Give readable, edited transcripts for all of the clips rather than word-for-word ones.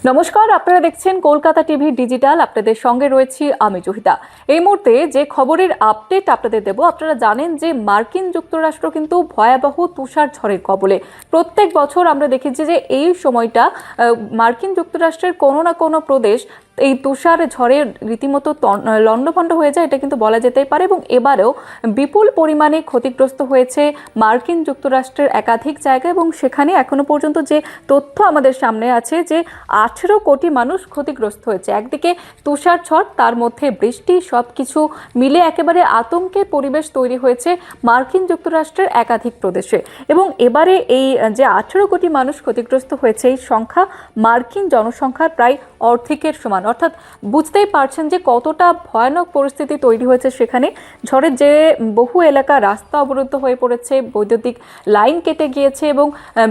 নমস্কার, আপনারা দেখছেন কলকাতা টিভি ডিজিটাল। আপনাদের সঙ্গে রয়েছি আমি জহিতা। এই মুহূর্তে যে খবরের আপডেট আপনাদের দেব, আপনারা জানেন যে মার্কিন যুক্তরাষ্ট্র কিন্তু ভয়াবহ তুষার ঝড়ের কবলে। প্রত্যেক বছর আমরা দেখেছি যে এই সময়টা মার্কিন যুক্তরাষ্ট্রের কোনো না কোনো প্রদেশ এই তুষার ঝড়ে রীতিমতো লণ্ডভণ্ড হয়ে যায়, এটা কিন্তু বলা যেতেই পারে। এবং এবারেও বিপুল পরিমাণে ক্ষতিগ্রস্ত হয়েছে মার্কিন যুক্তরাষ্ট্রের একাধিক জায়গা, এবং সেখানে এখনো পর্যন্ত যে তথ্য আমাদের সামনে আছে যে 18 কোটি মানুষ ক্ষতিগ্রস্ত হয়েছে। একদিকে তুষার ঝড়, তার মধ্যে বৃষ্টি, সব কিছু মিলে একেবারে আতঙ্কের পরিবেশ তৈরি হয়েছে মার্কিন যুক্তরাষ্ট্রের একাধিক প্রদেশে। এবং এবারে এই যে 18 কোটি মানুষ ক্ষতিগ্রস্ত হয়েছে, এই সংখ্যা মার্কিন জনসংখ্যার প্রায় অর্ধেকের সমান। অর্থাৎ বুঝতেই পারছেন যে কতটা ভয়ানক পরিস্থিতি তৈরি হয়েছে সেখানে। ঝড়ের যে বহু এলাকা রাস্তা অবরুদ্ধ হয়ে পড়েছে, বৈদ্যুতিক লাইন কেটে গিয়েছে, এবং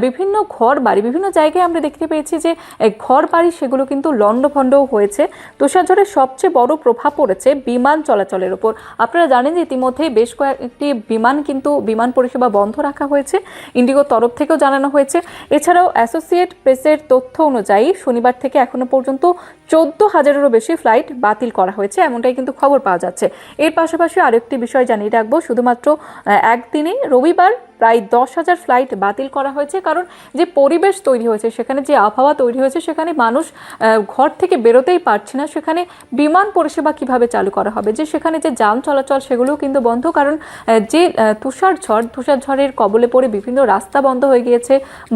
বিভিন্ন ঘর বাড়ি, বিভিন্ন জায়গায় আমরা দেখতে পেয়েছি যে ঘর বাড়ি সেগুলো কিন্তু লণ্ডভণ্ডও হয়েছে। তুষার ঝড়ের সবচেয়ে বড় প্রভাব পড়েছে বিমান চলাচলের ওপর। আপনারা জানেন যে ইতিমধ্যেই বেশ কয়েকটি বিমান পরিষেবা বন্ধ রাখা হয়েছে, ইন্ডিগোর তরফ থেকেও জানানো হয়েছে। এছাড়াও অ্যাসোসিয়েট প্রেসের তথ্য অনুযায়ী শনিবার থেকে এখনো পর্যন্ত 14,000-এরও বেশি ফ্লাইট বাতিল করা হয়েছে, এমনটাই কিন্তু খবর পাওয়া যাচ্ছে। এর পাশাপাশি আরেকটি বিষয় জানিয়ে রাখবো, শুধুমাত্র একদিনে রবিবার প্রায় 10,000 ফ্লাইট বাতিল করা হয়েছে। কারণ যে পরিবেশ তৈরি হয়েছে সেখানে, যে আবহাওয়া তৈরি হয়েছে সেখানে মানুষ ঘর থেকে বেরোতেই পারছে না। সেখানে বিমান পরিষেবা কিভাবে চালু করা হবে, যে সেখানে যে যান চলাচল সেগুলোও কিন্তু বন্ধ। কারণ যে তুষার ঝড়ের কবলে পড়ে বিভিন্ন রাস্তা বন্ধ হয়ে গিয়েছে,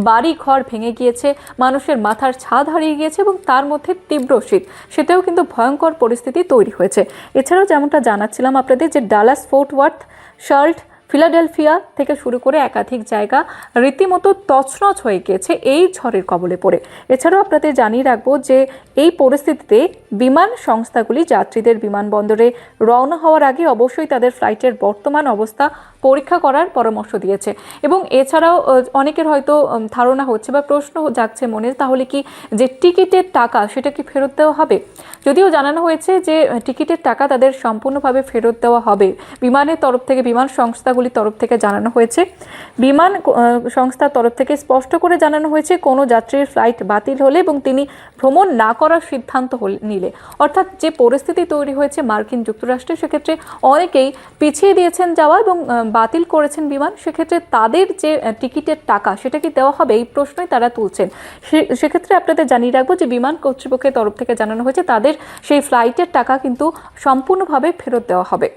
বাড়ি ঘর ভেঙে গিয়েছে, মানুষের মাথার ছাদ হারিয়ে গিয়েছে, এবং তার মধ্যে তীব্র শীত, সেটাও কিন্তু ভয়ঙ্কর পরিস্থিতি তৈরি হয়েছে। এছাড়াও যেমনটা জানাচ্ছিলাম আপনাদের, যে Dallas, fort worth, Charlotte, Philadelphia থেকে শুরু করে একাধিক জায়গা রীতিমতো তছনছ হয়ে গিয়েছে এই ঝড়ের কবলে পড়ে। এছাড়াও আপনাদের জানিয়ে রাখবো যে এই পরিস্থিতিতে বিমান সংস্থাগুলি যাত্রীদের বিমানবন্দরে রওনা হওয়ার আগে অবশ্যই তাদের ফ্লাইটের বর্তমান অবস্থা পরীক্ষা করার পরামর্শ দিয়েছে। এবং এছাড়াও অনেকের হয়তো ধারণা হচ্ছে বা প্রশ্ন জাগছে মনে, তাহলে কি যে টিকিটের টাকা সেটা কি ফেরত দেওয়া হবে? যদিও জানানো হয়েছে যে টিকিটের টাকা তাদের সম্পূর্ণভাবে ফেরত দেওয়া হবে। বিমানের তরফ থেকে, বিমান সংস্থাগুলির তরফ থেকে জানানো হয়েছে, বিমান সংস্থার তরফ থেকে স্পষ্ট করে জানানো হয়েছে, কোনো যাত্রীর ফ্লাইট বাতিল হলে এবং তিনি ভ্রমণ না করার সিদ্ধান্ত নিলে, অর্থাৎ যে পরিস্থিতি তৈরি হয়েছে মার্কিন যুক্তরাষ্ট্রে, সেক্ষেত্রে অনেকেই পিছিয়ে দিয়েছেন যাওয়া এবং বাতিল করেছেন বিমান, সেক্ষেত্রে তাদের যে টিকিটের টাকা সেটা কি দেওয়া হবে, এই প্রশ্নই তারা তুলছেন। সেক্ষেত্রে আপনাদের জানিয়ে রাখবো যে বিমান কর্তৃপক্ষের তরফ থেকে জানানো হয়েছে তাদের সেই ফ্লাইটের টাকা কিন্তু সম্পূর্ণভাবে ফেরত দেওয়া হবে।